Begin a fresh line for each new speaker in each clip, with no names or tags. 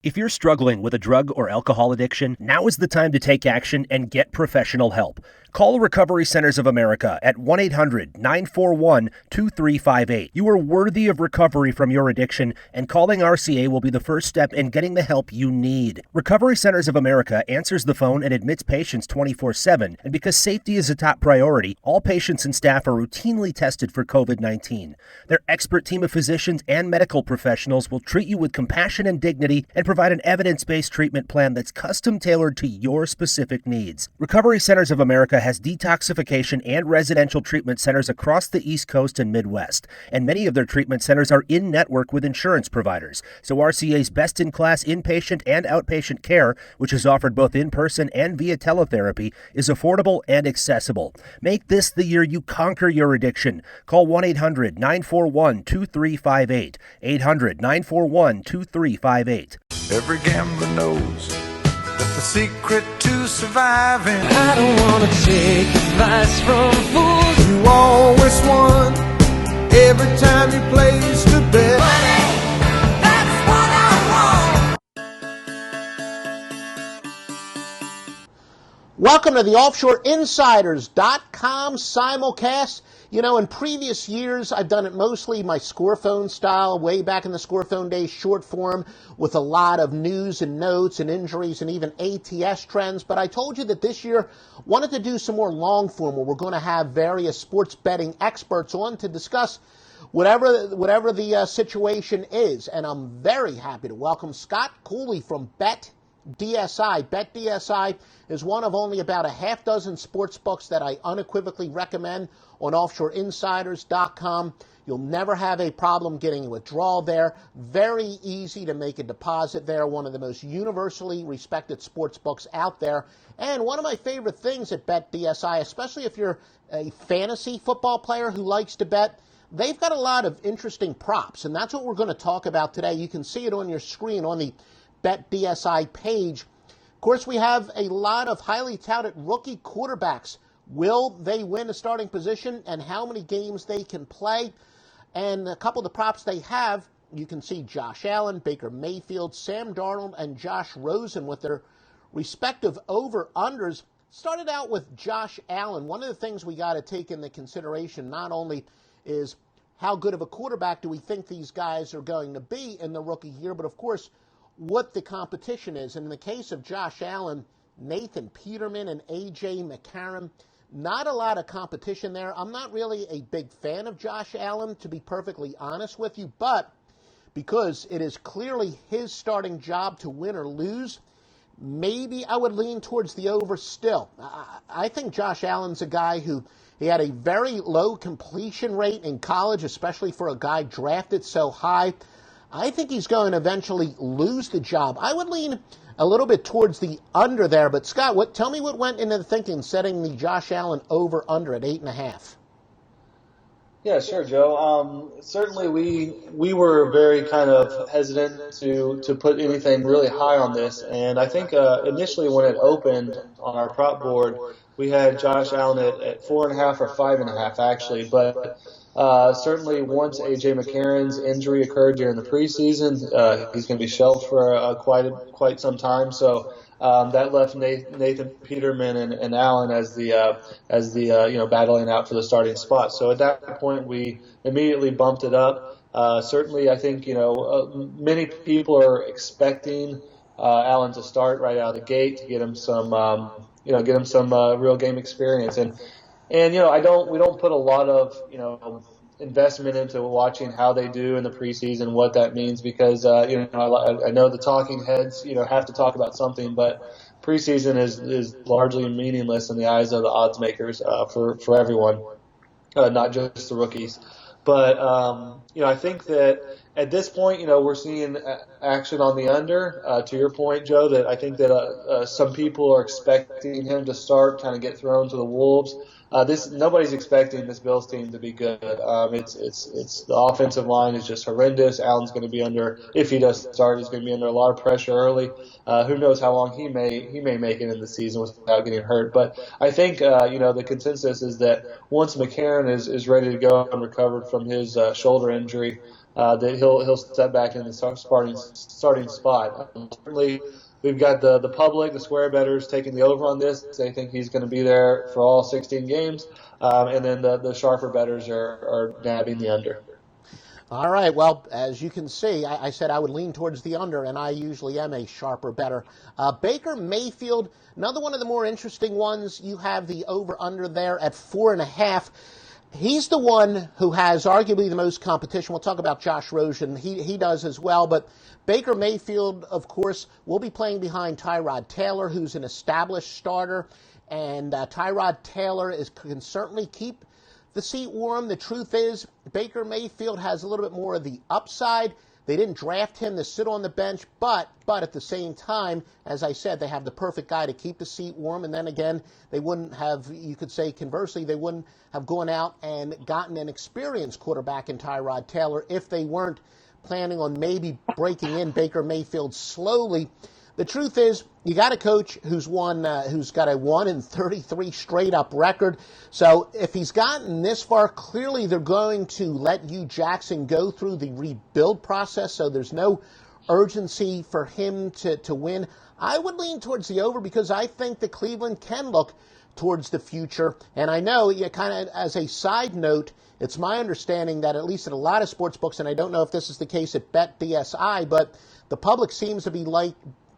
If you're struggling with a drug or alcohol addiction, now is the time to take action and get professional help. Call Recovery Centers of America at 1-800-941-2358. You are worthy of recovery from your addiction, and calling RCA will be the first step in getting the help you need. Recovery Centers of America answers the phone and admits patients 24/7, and because safety is a top priority, all patients and staff are routinely tested for COVID-19. Their expert team of physicians and medical professionals will treat you with compassion and dignity and provide an evidence-based treatment plan that's custom-tailored to your specific needs. Recovery Centers of America has detoxification and residential treatment centers across the East Coast and Midwest, and many of their treatment centers are in-network with insurance providers. So RCA's best-in-class inpatient and outpatient care, which is offered both in-person and via teletherapy, is affordable and accessible. Make this the year you conquer your addiction. Call 1-800-941-2358. 800-941-2358.
Every gambler knows that the secret to surviving.
I don't wanna take advice from fools.
You always won every time you placed a bet.
Money, that's what I want.
Welcome to the OffshoreInsiders.com simulcast. You know, in previous years, I've done it mostly my Scorephone style, way back in the Scorephone days, short form, with a lot of news and notes and injuries and even ATS trends. But I told you that this year, wanted to do some more long form, where we're going to have various sports betting experts on to discuss whatever the situation is. And I'm very happy to welcome Scott Cooley from BetDSI. BetDSI is one of only about a half dozen sports books that I unequivocally recommend on OffshoreInsiders.com. You'll never have a problem getting a withdrawal there. Very easy to make a deposit there. One of the most universally respected sports books out there. And one of my favorite things at BetDSI, especially if you're a fantasy football player who likes to bet, they've got a lot of interesting props. And that's what we're going to talk about today. You can see it on your screen on the BetDSI page. Of course, we have a lot of highly touted rookie quarterbacks. Will they win a starting position, and how many games they can play? And a couple of the props they have, you can see Josh Allen, Baker Mayfield, Sam Darnold, and Josh Rosen with their respective over-unders. Started out with Josh Allen. One of the things we got to take into consideration not only is how good of a quarterback do we think these guys are going to be in the rookie year, but of course, what the competition is. And in the case of Josh Allen, Nathan Peterman and A.J. McCarron, not a lot of competition there. I'm not really a big fan of Josh Allen, to be perfectly honest with you, but because it is clearly his starting job to win or lose, maybe I would lean towards the over still. I think Josh Allen's a guy who he had a very low completion rate in college, especially for a guy drafted so high. I think he's going to eventually lose the job. I would lean a little bit towards the under there. But, Scott, tell me what went into the thinking setting the Josh Allen over-under at 8.5.
Yeah, sure, Joe. Certainly we were very kind of hesitant to put anything really high on this. And I think initially when it opened on our prop board, we had Josh Allen at 4.5 or 5.5, actually. But certainly once A.J. McCarron's injury occurred during the preseason, he's going to be shelved for quite some time. So that left Nathan Peterman and Allen as the battling out for the starting spot. So at that point, we immediately bumped it up. Certainly, I think many people are expecting Allen to start right out of the gate to get him some real game experience. And we don't put a lot of, investment into watching how they do in the preseason, what that means, because, I know the talking heads, have to talk about something, but preseason is largely meaningless in the eyes of the odds makers, for everyone, not just the rookies. But, I think that at this point, we're seeing action on the under. To your point, Joe, that I think that some people are expecting him to start, kind of get thrown to the wolves. Nobody's expecting this Bills team to be good. It's the offensive line is just horrendous. Allen's going to be under, if he does start, he's going to be under a lot of pressure early. Who knows how long he may make it in the season without getting hurt. But I think the consensus is that once McCarron is ready to go and recovered from his shoulder injury, that he'll step back in the starting spot. Certainly, we've got the public, the square bettors taking the over on this. They think he's going to be there for all 16 games, and then the sharper bettors are nabbing the under.
All right, well, as you can see, I said I would lean towards the under, and I usually am a sharper bettor. Baker Mayfield, another one of the more interesting ones. You have the over-under there at 4.5. He's the one who has arguably the most competition. We'll talk about Josh Rosen. He does as well, but Baker Mayfield, of course, will be playing behind Tyrod Taylor, who's an established starter, and Tyrod Taylor can certainly keep the seat warm. The truth is, Baker Mayfield has a little bit more of the upside. They didn't draft him to sit on the bench, but at the same time, as I said, they have the perfect guy to keep the seat warm. And then again, they wouldn't have, you could say conversely, they wouldn't have gone out and gotten an experienced quarterback in Tyrod Taylor if they weren't planning on maybe breaking in Baker Mayfield slowly. The truth is, you got a coach who's got a 1-33 straight up record. So if he's gotten this far, clearly they're going to let Hugh Jackson go through the rebuild process. So there's no urgency for him to win. I would lean towards the over because I think that Cleveland can look towards the future. And I know, kind of as a side note, it's my understanding that at least at a lot of sports books, and I don't know if this is the case at BetDSI, but the public seems to be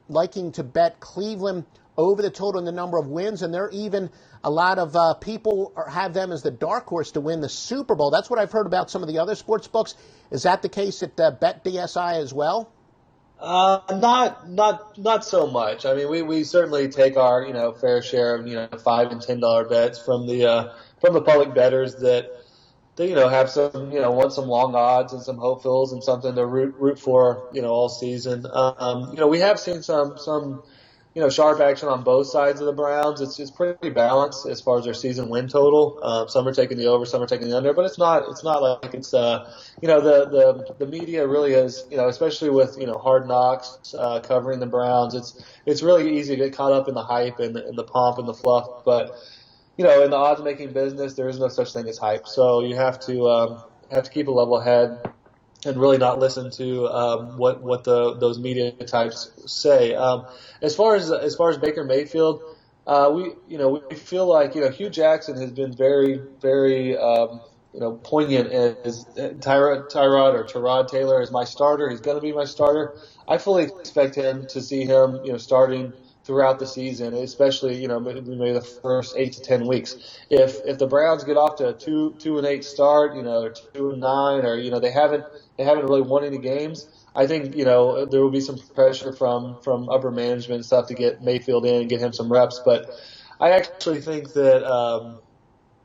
liking to bet Cleveland over the total in the number of wins, and there are even a lot of people have them as the dark horse to win the Super Bowl. That's what I've heard about some of the other sports books. Is that the case at BetDSI as well?
Not so much. I mean, we certainly take our fair share of $5 and $10 bets from the public bettors that they have some want some long odds and some hopefuls and something to root for all season. We have seen some sharp action on both sides of the Browns. It's pretty balanced as far as their season win total. Some are taking the over, some are taking the under, but it's not like it's the media really is especially with Hard Knocks covering the Browns. It's really easy to get caught up in the hype and the pomp and the fluff, but in the odds-making business, there is no such thing as hype. So you have to keep a level head and really not listen to what those media types say. As far as Baker Mayfield, we feel like Hugh Jackson has been very very poignant as Tyrod Taylor is my starter. He's going to be my starter. I fully expect to see him starting throughout the season, especially maybe the first 8 to 10 weeks. If the Browns get off to a 2-8 start, or 2-9, or they haven't really won any games, I think there will be some pressure from upper management and stuff to get Mayfield in and get him some reps. But I actually think that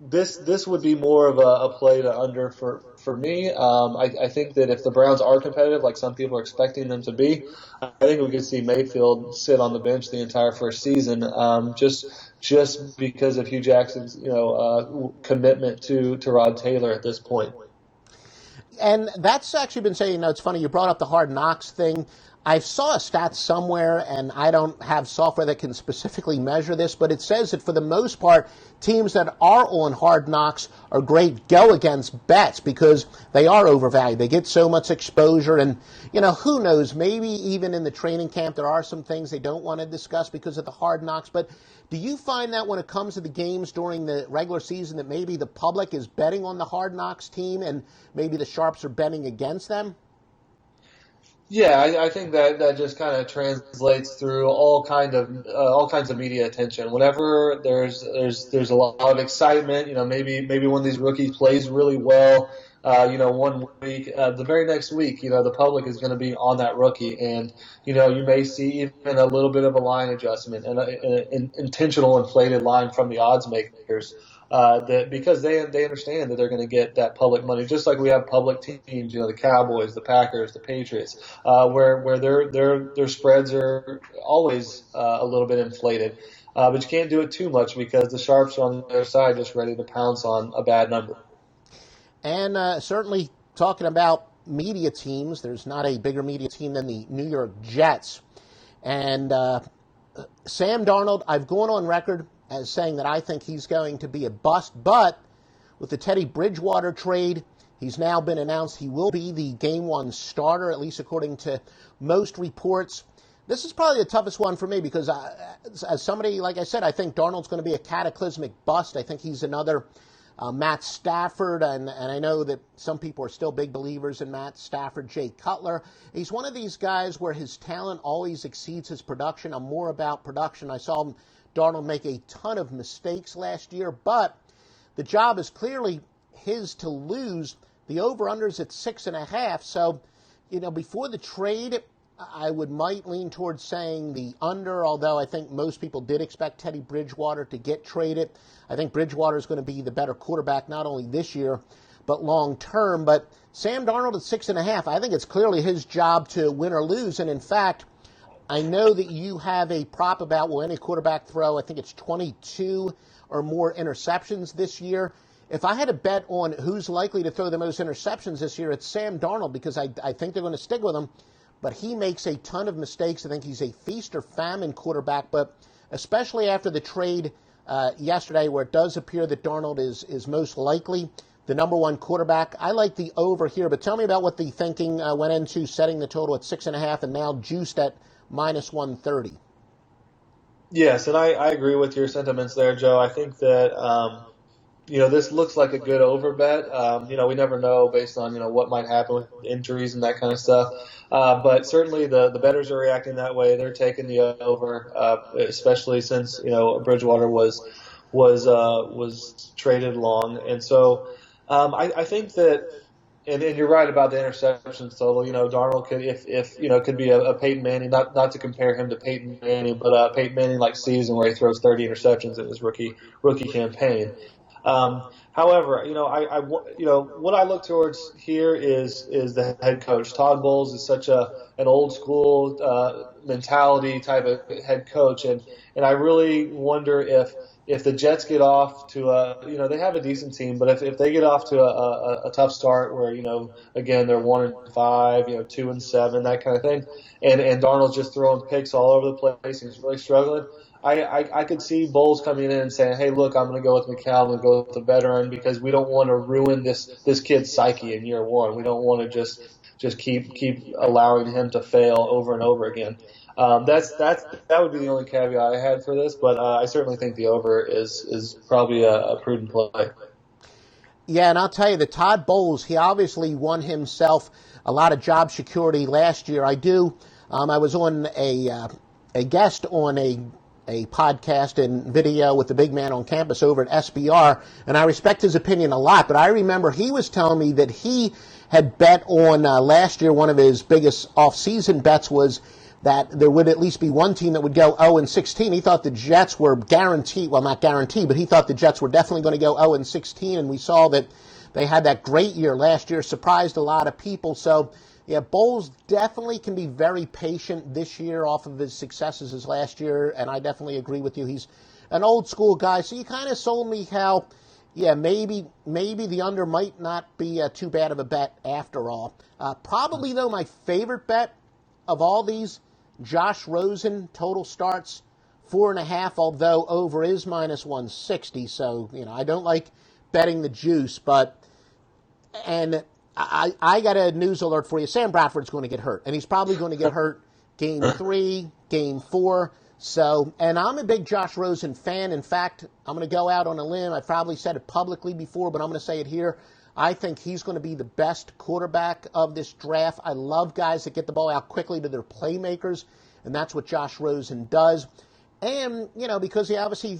this would be more of a play to under for me. I think that if the Browns are competitive, like some people are expecting them to be, I think we could see Mayfield sit on the bench the entire first season, just because of Hugh Jackson's commitment to Rod Taylor at this point.
And that's actually been saying, it's funny, you brought up the Hard Knocks thing. I saw a stat somewhere, and I don't have software that can specifically measure this, but it says that for the most part, teams that are on Hard Knocks are great go-against bets because they are overvalued. They get so much exposure, and, who knows, maybe even in the training camp there are some things they don't want to discuss because of the Hard Knocks. But do you find that when it comes to the games during the regular season that maybe the public is betting on the Hard Knocks team and maybe the Sharps are betting against them?
Yeah, I think that just kind of translates through all kinds of media attention. Whenever there's a lot of excitement, maybe one of these rookies plays really well, 1 week, the very next week, the public is going to be on that rookie, and you may see even a little bit of a line adjustment and an intentional inflated line from the odds makers. That because they understand that they're going to get that public money, just like we have public teams, the Cowboys, the Packers, the Patriots, where their spreads are always a little bit inflated. But you can't do it too much because the Sharps are on their side just ready to pounce on a bad number.
And certainly talking about media teams, there's not a bigger media team than the New York Jets. And Sam Darnold, I've gone on record as saying that I think he's going to be a bust, but with the Teddy Bridgewater trade, He's now been announced he will be the Game 1 starter, at least according to most reports. This is probably the toughest one for me because as somebody, like I said, I think Darnold's going to be a cataclysmic bust. I think he's another Matt Stafford, and I know that some people are still big believers in Matt Stafford, Jay Cutler. He's one of these guys where his talent always exceeds his production. I'm more about production. I saw Darnold make a ton of mistakes last year, but the job is clearly his to lose. The over-under's at 6.5, so, before the trade, I might lean towards saying the under, although I think most people did expect Teddy Bridgewater to get traded. I think Bridgewater is going to be the better quarterback not only this year, but long term. But Sam Darnold at 6.5, I think it's clearly his job to win or lose. And in fact, I know that you have a prop about will any quarterback throw, I think it's 22 or more interceptions this year. If I had to bet on who's likely to throw the most interceptions this year, it's Sam Darnold because I think they're going to stick with him. But he makes a ton of mistakes. I think he's a feast or famine quarterback. But especially after the trade yesterday where it does appear that Darnold is most likely the number one quarterback, I like the over here. But tell me about what the thinking went into setting the total at 6.5 and now juiced at minus 130.
Yes, and I agree with your sentiments there, Joe. I think that this looks like a good over bet. We never know based on, what might happen with injuries and that kind of stuff. But certainly the bettors are reacting that way. They're taking the over, especially since, Bridgewater was traded long. And so I think that, and you're right about the interceptions total. Darnold could, if could be a Peyton Manning, not to compare him to Peyton Manning, but a Peyton Manning-like season where he throws 30 interceptions in his rookie campaign. However, what I look towards here is the head coach. Todd Bowles is such an old school mentality type of head coach, and I really wonder if the Jets get off to they have a decent team, but if they get off to a tough start where again they're 1-5, 2-7, that kind of thing, and Darnold's just throwing picks all over the place, and he's really struggling. I could see Bowles coming in and saying, hey, look, I'm going to go with McCall, I'm going to go with the veteran because we don't want to ruin this kid's psyche in year one. We don't want to just keep allowing him to fail over and over again. That would be the only caveat I had for this, but I certainly think the over is probably a prudent play.
Yeah, and I'll tell you, the Todd Bowles, he obviously won himself a lot of job security last year. I was on a guest on a podcast and video with the big man on campus over at SBR, and I respect his opinion a lot, but I remember he was telling me that he had bet on last year, one of his biggest off-season bets was that there would at least be one team that would go 0-16. He thought the Jets were guaranteed, well, not guaranteed, but he thought the Jets were definitely going to go 0-16, and we saw that they had that great year last year, surprised a lot of people. So, yeah, Bowles definitely can be very patient this year off of his successes as last year, and I definitely agree with you. He's an old school guy, so you kind of sold me how, yeah, maybe the under might not be too bad of a bet after all. Probably, though, my favorite bet of all these, Josh Rosen, total starts 4.5, although over is minus 160, so, I don't like betting the juice, and I got a news alert for you. Sam Bradford's going to get hurt, and he's probably going to get hurt game 3, game 4. So, and I'm a big Josh Rosen fan. In fact, I'm going to go out on a limb. I've probably said it publicly before, but I'm going to say it here. I think he's going to be the best quarterback of this draft. I love guys that get the ball out quickly to their playmakers, and that's what Josh Rosen does. And, because he obviously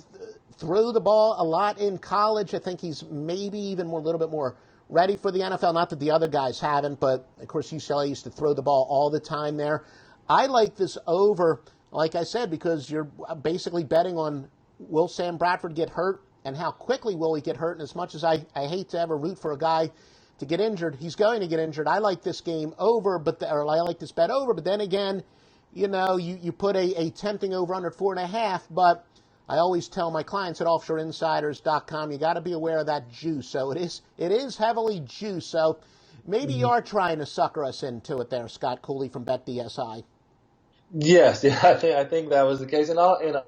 threw the ball a lot in college, I think he's maybe even a little bit more ready for the NFL. Not that the other guys haven't, but of course UCLA used to throw the ball all the time there. I like this over, like I said, because you're basically betting on will Sam Bradford get hurt and how quickly will he get hurt. And as much as I hate to ever root for a guy to get injured, he's going to get injured. I like this game over, or I like this bet over. But then again, you put a tempting over under 4.5, but I always tell my clients at offshoreinsiders.com, you got to be aware of that juice. So it is heavily juice. So maybe you are trying to sucker us into it there, Scott Cooley from BetDSI.
Yes, yeah, I think that was the case. And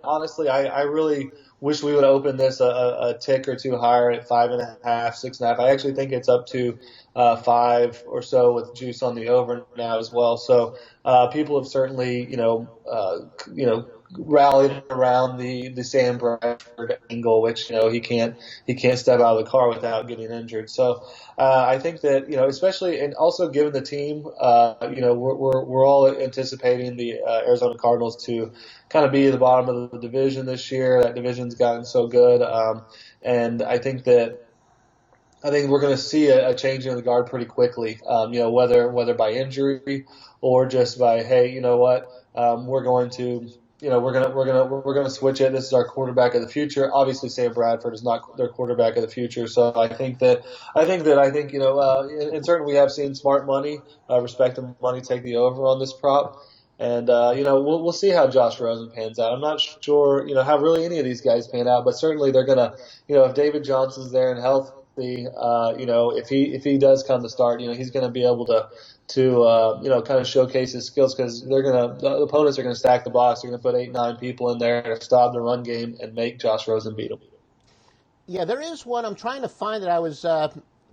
honestly, I really wish we would open this a tick or two higher at 5.5, 6.5. I actually think it's up to 5 or so with juice on the over now as well. So people have certainly, rallied around the Sam Bradford angle, which he can't step out of the car without getting injured. So I think that especially and also given the team, we're all anticipating the Arizona Cardinals to kind of be at the bottom of the division this year. That division's gotten so good, and I think we're going to see a changing of the guard pretty quickly. Whether by injury or just by, hey, you know what, we're going to we're gonna switch it. This is our quarterback of the future. Obviously, Sam Bradford is not their quarterback of the future. So I think and certainly we have seen smart money, respectable money take the over on this prop. And we'll see how Josh Rosen pans out. I'm not sure how really any of these guys pan out, but certainly they're gonna if David Johnson's there and healthy, if he does come to start, he's gonna be able to kind of showcase his skills because the opponents are gonna stack the box. They're gonna put 8, 9 people in there to stop the run game and make Josh Rosen beat him.
Yeah, there is one I'm trying to find that I was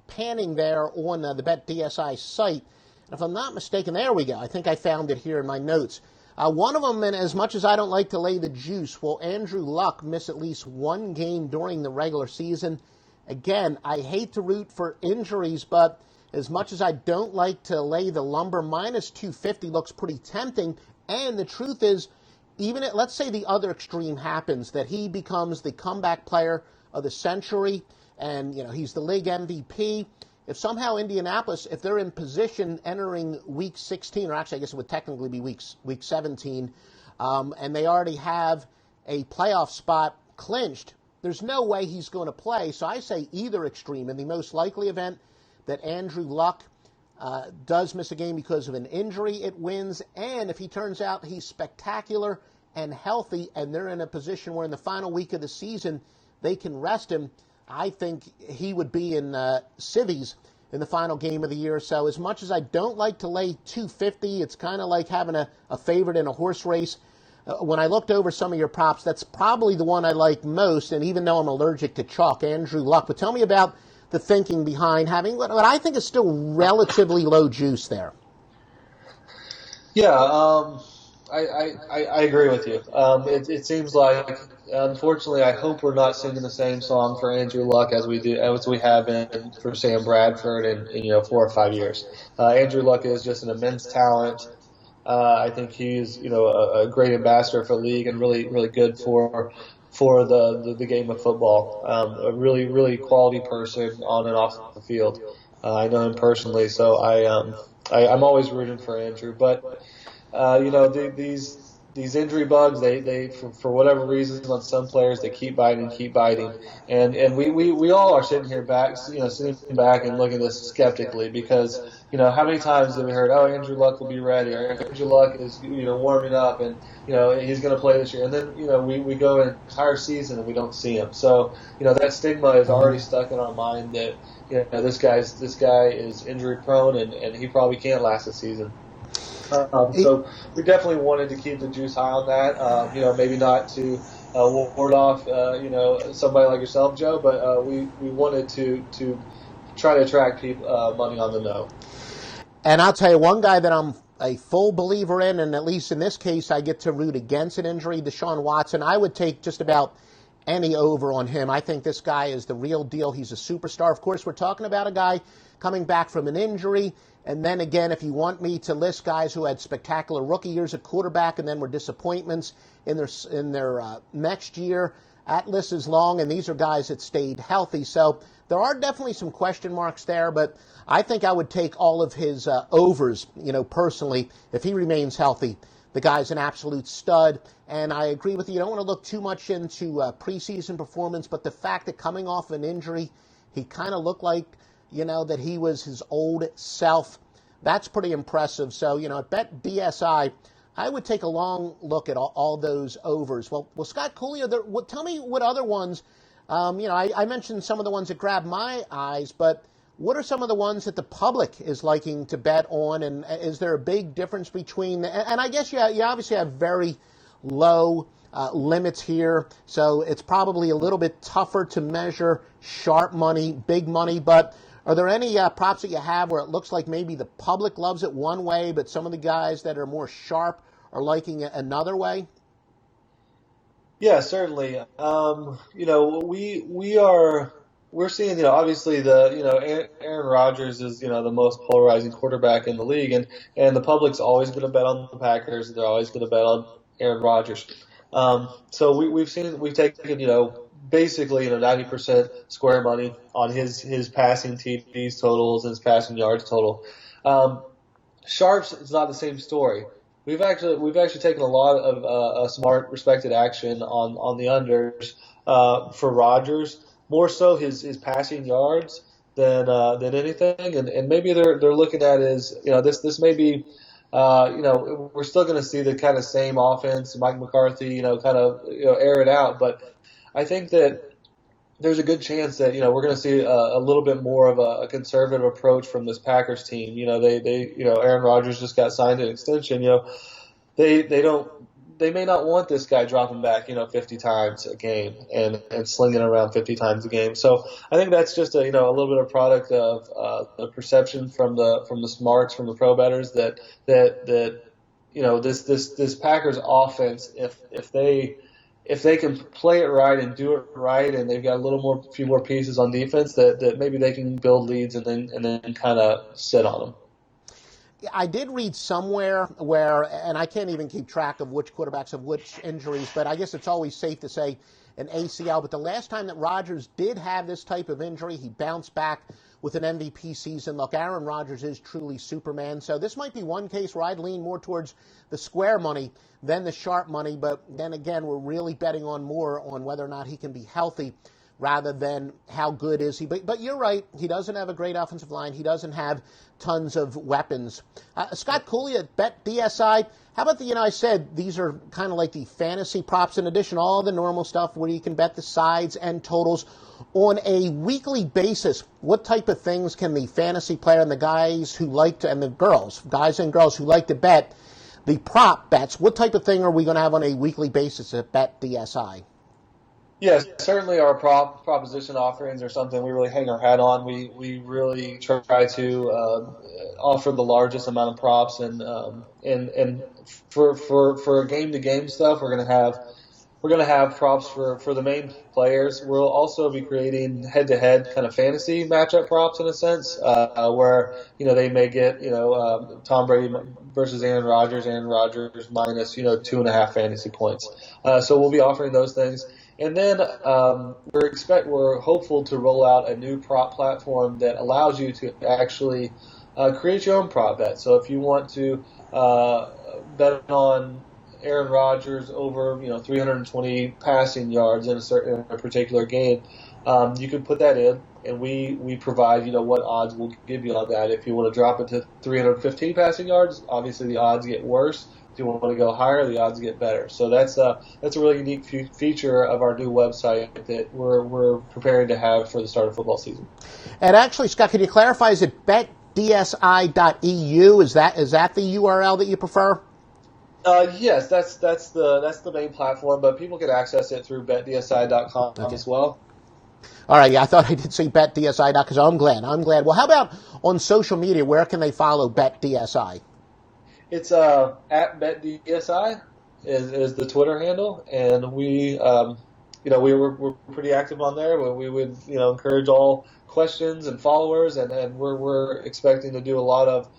panning there on the BetDSI site. And if I'm not mistaken, there we go. I think I found it here in my notes. One of them, and as much as I don't like to lay the juice, will Andrew Luck miss at least one game during the regular season? Again, I hate to root for injuries, but as much as I don't like to lay the lumber, minus 250 looks pretty tempting. And the truth is, even let's say the other extreme happens, that he becomes the comeback player of the century, and he's the league MVP. If somehow Indianapolis, if they're in position entering week 16, or actually I guess it would technically be week 17, and they already have a playoff spot clinched, there's no way he's going to play. So I say either extreme. In the most likely event that Andrew Luck does miss a game because of an injury, it wins. And if he turns out he's spectacular and healthy, and they're in a position where in the final week of the season they can rest him, I think he would be in civvies in the final game of the year. So as much as I don't like to lay 250, it's kind of like having a favorite in a horse race. When I looked over some of your props, that's probably the one I like most, and even though I'm allergic to chalk, Andrew Luck. But tell me about the thinking behind having what I think is still relatively low juice there.
Yeah, I agree with you. It seems like, unfortunately, I hope we're not singing the same song for Andrew Luck as we have been for Sam Bradford in 4 or 5 years. Andrew Luck is just an immense talent. I think he's a great ambassador for the league and really really good for the game of football. A really really quality person on and off the field. I know him personally, so I'm always rooting for Andrew, but. These injury bugs, they for whatever reason on some players, they keep biting, and we all are sitting back and looking at this skeptically because how many times have we heard, oh, Andrew Luck will be ready, or Andrew Luck is warming up and he's going to play this year, and then we go an entire season and we don't see him. So that stigma is already stuck in our mind that this guy is injury prone and he probably can't last a season. So we definitely wanted to keep the juice high on that. Maybe not to ward off, somebody like yourself, Joe, but we wanted to try to attract people money on the no.
And I'll tell you one guy that I'm a full believer in, and at least in this case, I get to root against an injury, Deshaun Watson. I would take just about any over on him. I think this guy is the real deal. He's a superstar. Of course, we're talking about a guy coming back from an injury. And then again, if you want me to list guys who had spectacular rookie years at quarterback and then were disappointments in their next year, that list is long, and these are guys that stayed healthy. So there are definitely some question marks there, but I think I would take all of his overs, personally, if he remains healthy. The guy's an absolute stud, and I agree with you. You don't want to look too much into preseason performance, but the fact that coming off an injury, he kind of looked like that he was his old self. That's pretty impressive. So, at BetDSI, I would take a long look at all those overs. Well, Scott Cooley, tell me what other ones, I mentioned some of the ones that grabbed my eyes, but what are some of the ones that the public is liking to bet on, and is there a big difference between, and I guess you obviously have very low limits here, so it's probably a little bit tougher to measure sharp money, big money. But are there any props that you have where it looks like maybe the public loves it one way, but some of the guys that are more sharp are liking it another way?
Yeah, certainly. We're seeing, obviously Aaron Rodgers is, the most polarizing quarterback in the league, and the public's always going to bet on the Packers. They're always going to bet on Aaron Rodgers. So we've taken, basically, 90% square money on his passing TDs totals and his passing yards total. Sharps is not the same story. We've actually taken a lot of smart, respected action on the unders for Rodgers, more so his passing yards than anything, and maybe they're looking at is this may be we're still going to see the kind of same offense, Mike McCarthy, air it out, but I think that there's a good chance that we're going to see a little bit more of a conservative approach from this Packers team. Aaron Rodgers just got signed an extension. They may not want this guy dropping back 50 times a game and slinging around 50 times a game. So I think that's just a little bit of product of the perception from the smarts, from the pro bettors that this Packers offense, if they can play it right and do it right, and they've got a few more pieces on defense, that maybe they can build leads and then kind of sit on them.
I did read somewhere where, and I can't even keep track of which quarterbacks have which injuries, but I guess it's always safe to say an ACL. But the last time that Rodgers did have this type of injury, he bounced back with an MVP season. Look, Aaron Rodgers is truly Superman. So this might be one case where I'd lean more towards the square money than the sharp money. But then again, we're really betting on more on whether or not he can be healthy rather than how good is he. But you're right. He doesn't have a great offensive line. He doesn't have tons of weapons. Scott Cooley at BetDSI. How about I said these are kind of like the fantasy props in addition, all the normal stuff where you can bet the sides and totals on a weekly basis. What type of things can the fantasy player and the guys who like to, and the guys and girls who like to bet the prop bets, what type of thing are we going to have on a weekly basis at BetDSI?
Yes, certainly our proposition offerings are something we really hang our hat on. We really try to offer the largest amount of props, and for game to game stuff, we're gonna have props for the main players. We'll also be creating head to head kind of fantasy matchup props in a sense, where they may get Tom Brady versus Aaron Rodgers minus 2.5 fantasy points. So we'll be offering those things. And then we're hopeful to roll out a new prop platform that allows you to actually create your own prop bet. So if you want to bet on Aaron Rodgers over 320 passing yards in a particular game, you can put that in, and we provide what odds we'll give you on that. If you want to drop it to 315 passing yards, obviously the odds get worse. If you want to go higher, the odds get better. So that's a really unique feature of our new website that we're preparing to have for the start of football season.
And actually, Scott, can you clarify? Is it betdsi.eu? Is that the URL that you prefer?
Yes, that's the main platform, but people can access it through betdsi.com as well.
All right, yeah, I thought I did say betdsi.com because I'm glad. Well, how about on social media? Where can they follow BetDSI?
It's at BetDSI is the Twitter handle, and we're pretty active on there. We would encourage all questions and followers, and we're expecting to do a lot of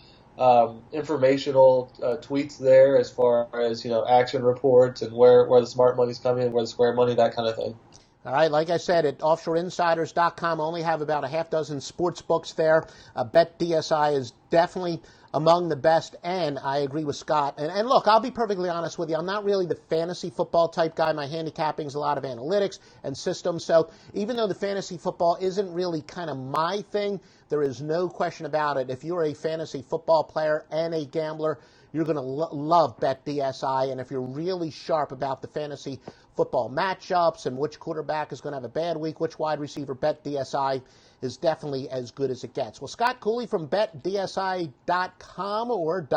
informational tweets there as far as action reports and where the smart money's coming, where the square money, that kind of thing.
All right, like I said, at offshoreinsiders.com, only have about a half dozen sports books there. BetDSI is definitely among the best, and I agree with Scott. And look, I'll be perfectly honest with you. I'm not really the fantasy football type guy. My handicapping is a lot of analytics and systems. So even though the fantasy football isn't really kind of my thing, there is no question about it. If you're a fantasy football player and a gambler, you're going to love BetDSI. And if you're really sharp about the fantasy football matchups and which quarterback is going to have a bad week, which wide receiver, BetDSI is definitely as good as it gets. Well, Scott Cooley from BetDSI.com or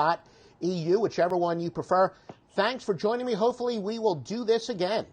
.eu, whichever one you prefer. Thanks for joining me. Hopefully we will do this again.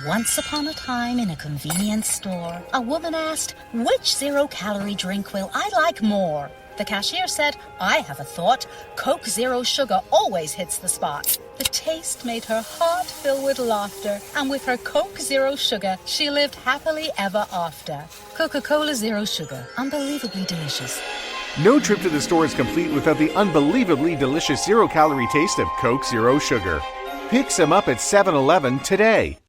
Once upon a time in a convenience store, a woman asked, "Which zero-calorie drink will I like more?" The cashier said, "I have a thought. Coke Zero Sugar always hits the spot." The taste made her heart fill with laughter, and with her Coke Zero Sugar, she lived happily ever after. Coca-Cola Zero Sugar, unbelievably delicious.
No trip to the store is complete without the unbelievably delicious zero-calorie taste of Coke Zero Sugar. Pick some up at 7-Eleven today.